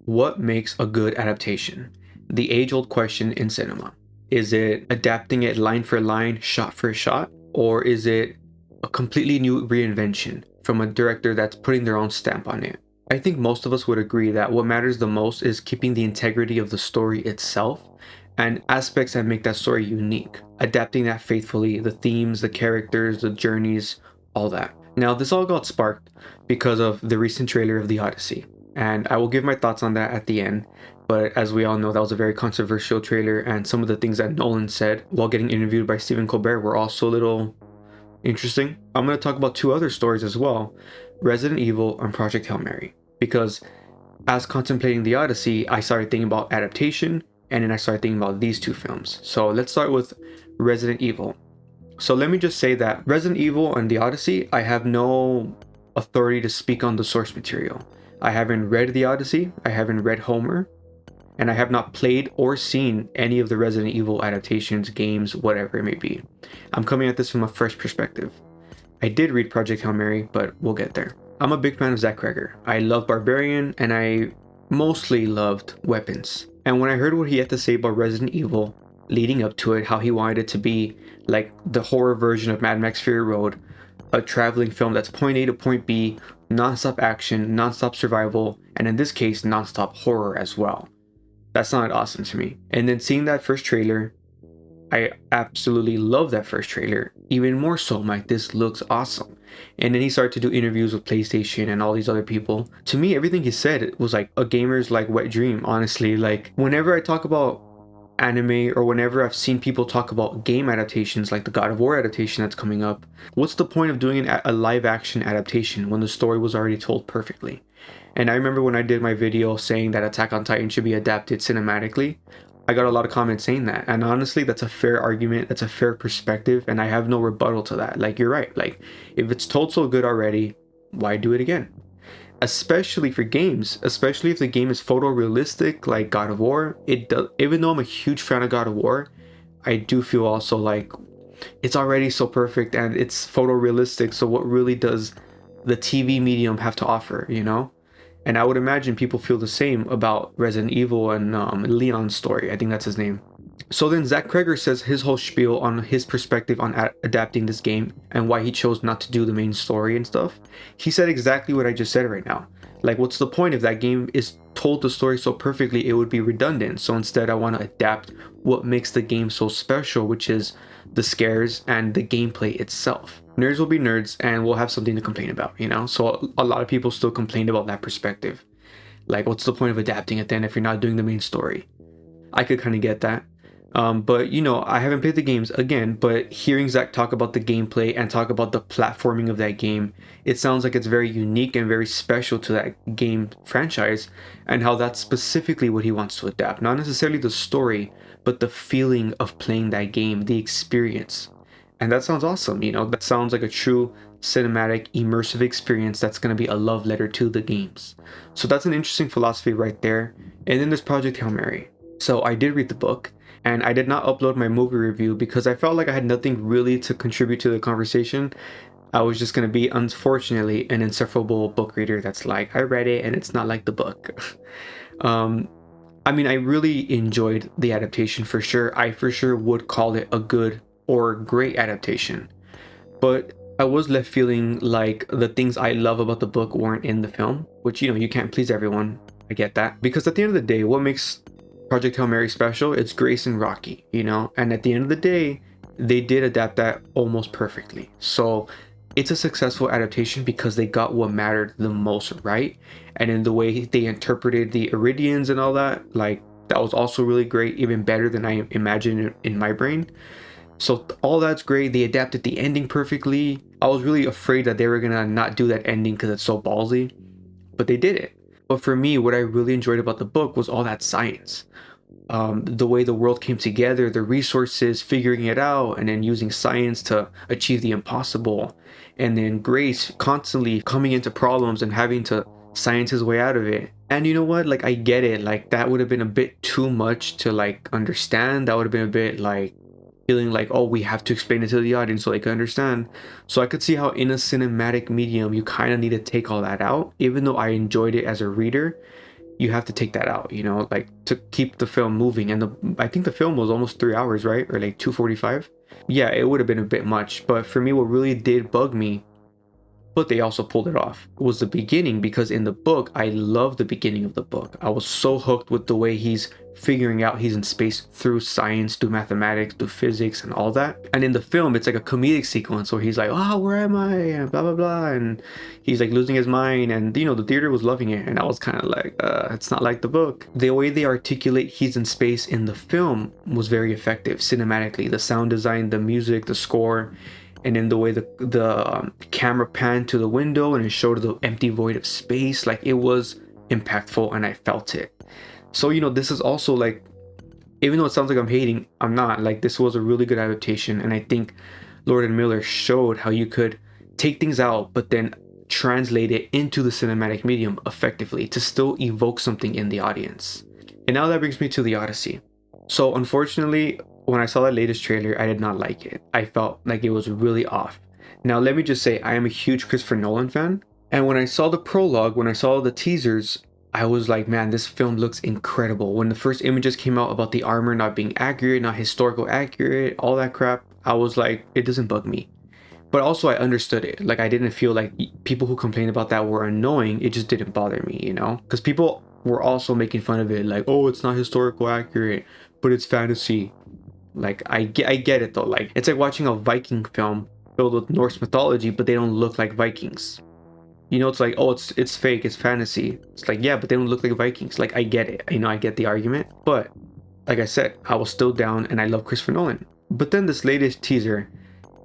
What makes a good adaptation? The age-old question in cinema. Is it adapting it line for line, shot for shot, or is it a completely new reinvention from a director that's putting their own stamp on it? I think most of us would agree that what matters the most is keeping the integrity of the story itself and aspects that make that story unique, adapting that faithfully, the themes, the characters, the journeys, all that. Now, this all got sparked because of the recent trailer of the Odyssey, and I will give my thoughts on that at the end. But as we all know, that was a very controversial trailer, and some of the things that Nolan said while getting interviewed by Stephen Colbert were also a little interesting. I'm going to talk about two other stories as well, Resident Evil and Project Hail Mary, because as contemplating the Odyssey, I started thinking about adaptation, and then I started thinking about these two films. So let's start with Resident Evil. So let me just say that Resident Evil and the Odyssey, I have no authority to speak on the source material. I haven't read the Odyssey, I haven't read Homer, and I have not played or seen any of the Resident Evil adaptations, games, whatever it may be. I'm coming at this from a fresh perspective. I did read Project Hail Mary, but we'll get there. I'm a big fan of Zach Kreger. I love Barbarian, and I mostly loved Weapons. And when I heard what he had to say about Resident Evil, leading up to it, how he wanted it to be like the horror version of Mad Max Fury Road, a traveling film that's point A to point B, non-stop action, non-stop survival, and in this case, non-stop horror as well. That sounded awesome to me. And then seeing that first trailer, I absolutely love that first trailer. Even more so, I'm like, this looks awesome. And then he started to do interviews with PlayStation and all these other people. To me, everything he said was like a gamer's like wet dream, honestly. Like whenever I talk about anime or whenever I've seen people talk about game adaptations like the God of War adaptation that's coming up, what's the point of doing a live action adaptation when the story was already told perfectly? And I remember when I did my video saying that Attack on Titan should be adapted cinematically, I got a lot of comments saying that. And honestly, that's a fair argument, that's a fair perspective, and I have no rebuttal to that. Like, you're right. Like, if it's told so good already, why do it again? Especially for games, especially if the game is photorealistic like God of War. It does, even though I'm a huge fan of God of War, I do feel also like it's already so perfect and it's photorealistic, so what really does the TV medium have to offer, you know? And I would imagine people feel the same about Resident Evil and Leon's story. I think that's his name. So then Zach Kreger says his whole spiel on his perspective on adapting this game and why he chose not to do the main story and stuff. He said exactly what I just said right now. Like, what's the point if that game is told the story so perfectly, it would be redundant. So instead I want to adapt what makes the game so special, which is the scares and the gameplay itself. Nerds will be nerds and we'll have something to complain about, you know? So a lot of people still complain about that perspective. Like, what's the point of adapting it then if you're not doing the main story? I could kind of get that. But, you know, I haven't played the games again, but hearing Zach talk about the gameplay and talk about the platforming of that game, it sounds like it's very unique and very special to that game franchise and how that's specifically what he wants to adapt. Not necessarily the story, but the feeling of playing that game, the experience. And that sounds awesome, you know, that sounds like a true cinematic, immersive experience that's going to be a love letter to the games. So that's an interesting philosophy right there. And then there's Project Hail Mary. So I did read the book, and I did not upload my movie review because I felt like I had nothing really to contribute to the conversation. I was just going to be, unfortunately, an insufferable book reader that's like, I read it and it's not like the book. I mean, I really enjoyed the adaptation for sure. I for sure would call it a good or great adaptation. But I was left feeling like the things I love about the book weren't in the film, which, you know, you can't please everyone. I get that. Because at the end of the day, what makes Project Hail Mary special? It's Grace and Rocky, you know? And at the end of the day, they did adapt that almost perfectly. So it's a successful adaptation because they got what mattered the most right. And in the way they interpreted the Iridians and all that, like, that was also really great, even better than I imagined in my brain. So all that's great. They adapted the ending perfectly. I was really afraid that they were gonna not do that ending because it's so ballsy, but they did it. But for me, what I really enjoyed about the book was all that science. The way the world came together, the resources, figuring it out, and then using science to achieve the impossible. And then Grace constantly coming into problems and having to science his way out of it. And you know what? Like, I get it. Like, that would have been a bit too much to, like, understand. That would have been a bit, like, feeling like, oh, we have to explain it to the audience so they can understand. So I could see how in a cinematic medium, you kind of need to take all that out. Even though I enjoyed it as a reader, you have to take that out, you know, like to keep the film moving. And I think the film was almost 3 hours, right? Or like 2:45. Yeah, it would have been a bit much. But for me, what really did bug me, but they also pulled it off, was the beginning, because in the book, I love the beginning of the book. I was so hooked with the way he's figuring out he's in space through science, through mathematics, through physics and all that. And in the film, it's like a comedic sequence where he's like, oh, where am I? And blah, blah, blah. And he's like losing his mind. And, you know, the theater was loving it. And I was kind of like, it's not like the book. The way they articulate he's in space in the film was very effective cinematically. The sound design, the music, the score, and in the way the camera panned to the window and it showed the empty void of space, like it was impactful and I felt it. So, you know, this is also like, even though it sounds like I'm hating, I'm not. Like, this was a really good adaptation, and I think Lord and Miller showed how you could take things out but then translate it into the cinematic medium effectively to still evoke something in the audience. And now that brings me to the Odyssey. So unfortunately, when I saw that latest trailer, I did not like it. I felt like it was really off. Now, let me just say, I am a huge Christopher Nolan fan. And when I saw the prologue, when I saw the teasers, I was like, man, this film looks incredible. When the first images came out about the armor not being accurate, not historical accurate, all that crap, I was like, it doesn't bug me. But also I understood it. Like, I didn't feel like people who complained about that were annoying. It just didn't bother me, you know? Because people were also making fun of it, like, oh, it's not historical accurate, but it's fantasy. Like, I get it though. Like, it's like watching a Viking film filled with Norse mythology, but they don't look like Vikings. You know, it's like, oh, it's fake, it's fantasy. It's like, yeah, but they don't look like Vikings. Like, I get it. You know, I get the argument. But like I said, I was still down and I love Christopher Nolan. But then this latest teaser,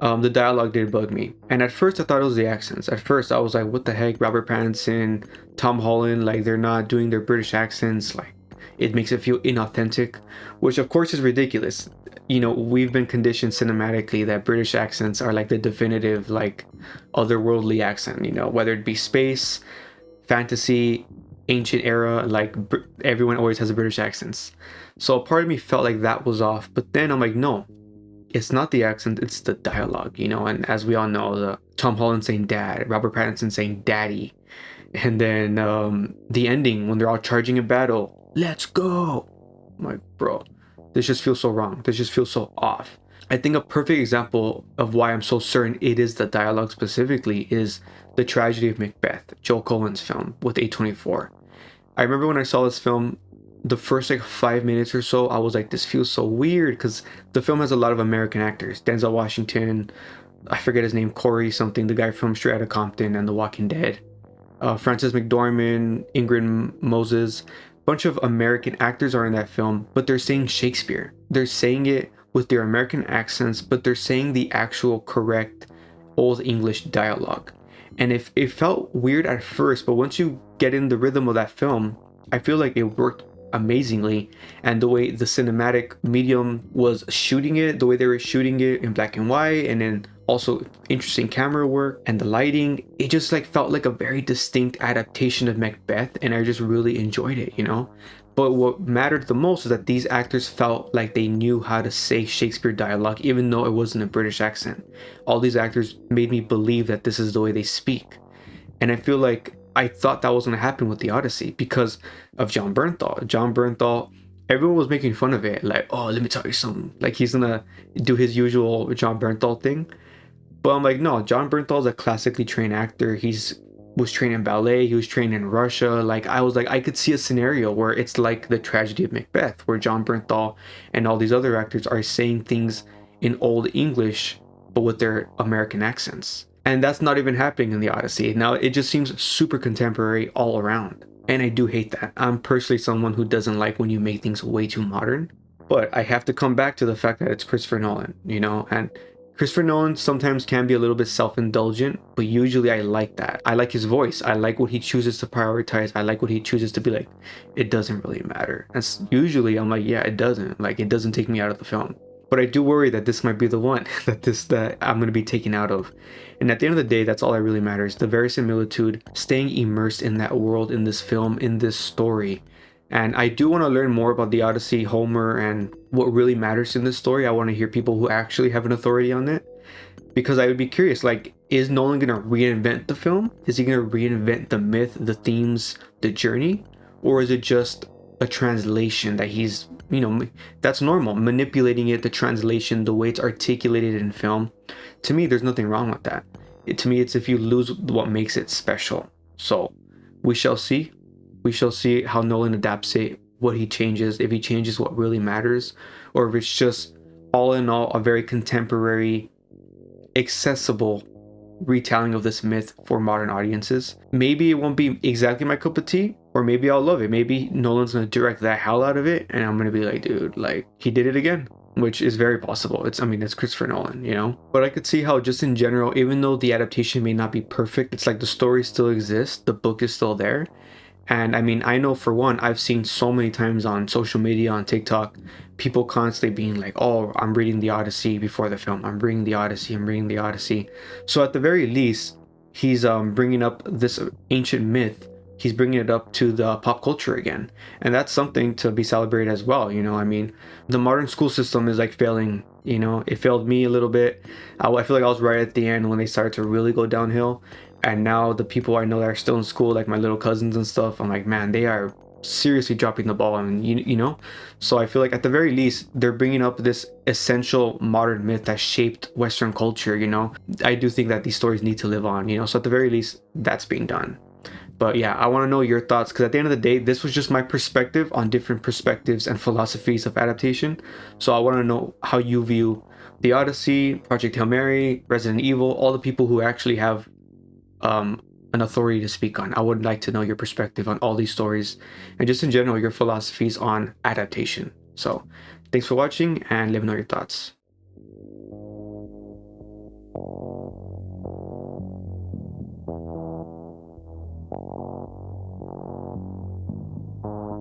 the dialogue did bug me. And at first I thought it was the accents. At first I was like, what the heck, Robert Pattinson, Tom Holland, like they're not doing their British accents. Like, it makes it feel inauthentic, which of course is ridiculous. You know, we've been conditioned cinematically that British accents are like the definitive, like, otherworldly accent, you know, whether it be space, fantasy, ancient era, like everyone always has a British accents. So a part of me felt like that was off, but then I'm like, no, it's not the accent, it's the dialogue, you know. And as we all know, the Tom Holland saying dad, Robert Pattinson saying daddy, and then the ending when they're all charging in battle, let's go. I'm like, bro, this just feels so wrong. This just feels so off. I think a perfect example of why I'm so certain it is the dialogue specifically is The Tragedy of Macbeth, Joel Coen's film with A24. I remember when I saw this film, the first like 5 minutes or so, I was like, this feels so weird, because the film has a lot of American actors. Denzel Washington, I forget his name, Corey something, the guy from Straight Outta Compton and The Walking Dead. Frances McDormand, Ingrid Moses, bunch of American actors are in that film, but they're saying Shakespeare. They're saying it with their American accents, but they're saying the actual correct Old English dialogue. And if it felt weird at first, but once you get in the rhythm of that film, I feel like it worked amazingly. And the way the cinematic medium was shooting it, the way they were shooting it in black and white, and then also interesting camera work and the lighting, it just like felt like a very distinct adaptation of Macbeth, and I just really enjoyed it, you know. But what mattered the most is that these actors felt like they knew how to say Shakespeare dialogue, even though it wasn't a British accent. All these actors made me believe that this is the way they speak. And I feel like I thought that was going to happen with the Odyssey because of John Bernthal. John Bernthal, everyone was making fun of it. Like, oh, let me tell you something. Like, he's going to do his usual John Bernthal thing. But I'm like, no, John Bernthal is a classically trained actor. Was trained in ballet, he was trained in Russia. Like, I was like, I could see a scenario where it's like The Tragedy of Macbeth, where John Bernthal and all these other actors are saying things in Old English, but with their American accents. And that's not even happening in the Odyssey. Now, it just seems super contemporary all around. And I do hate that. I'm personally someone who doesn't like when you make things way too modern. But I have to come back to the fact that it's Christopher Nolan, you know? And Christopher Nolan sometimes can be a little bit self-indulgent, but usually I like that. I like his voice. I like what he chooses to prioritize. I like what he chooses to be like, it doesn't really matter. And usually I'm like, yeah, it doesn't. Like, it doesn't take me out of the film. But I do worry that this might be the one that I'm going to be taken out of. And at the end of the day, that's all that really matters. The verisimilitude, staying immersed in that world, in this film, in this story. And I do want to learn more about the Odyssey, Homer, and what really matters in this story. I want to hear people who actually have an authority on it, because I would be curious, like, is Nolan going to reinvent the film? Is he going to reinvent the myth, the themes, the journey? or is it just a translation that he's, that's normal, manipulating it, the translation, the way it's articulated in film. To me, there's nothing wrong with that. To me, it's if you lose what makes it special. So we shall see. We shall see how Nolan adapts it, what he changes, if he changes what really matters, or if it's just all in all a very contemporary, accessible retelling of this myth for modern audiences. Maybe it won't be exactly my cup of tea, or maybe I'll love it. Maybe Nolan's gonna direct the hell out of it and I'm gonna be like, dude, like, he did it again, which is very possible. It's Christopher Nolan. But I could see how just in general, even though the adaptation may not be perfect, it's like the story still exists, the book is still there. And I know for one, I've seen so many times on social media, on TikTok, people constantly being like, oh, I'm reading the Odyssey before the film. I'm reading the Odyssey. I'm reading the Odyssey. So at the very least, he's bringing up this ancient myth. He's bringing it up to the pop culture again. And that's something to be celebrated as well. The modern school system is like failing. It failed me a little bit. I feel like I was right at the end when they started to really go downhill. And now the people I know that are still in school, like my little cousins and stuff, I'm like, man, they are seriously dropping the ball. And so I feel like at the very least, they're bringing up this essential modern myth that shaped Western culture. I do think that these stories need to live on. So at the very least, that's being done. But yeah, I want to know your thoughts, because at the end of the day, this was just my perspective on different perspectives and philosophies of adaptation. So I want to know how you view the Odyssey, Project Hail Mary, Resident Evil, all the people who actually have an authority to speak on. I would like to know your perspective on all these stories and just in general your philosophies on adaptation. So thanks for watching and let me know your thoughts.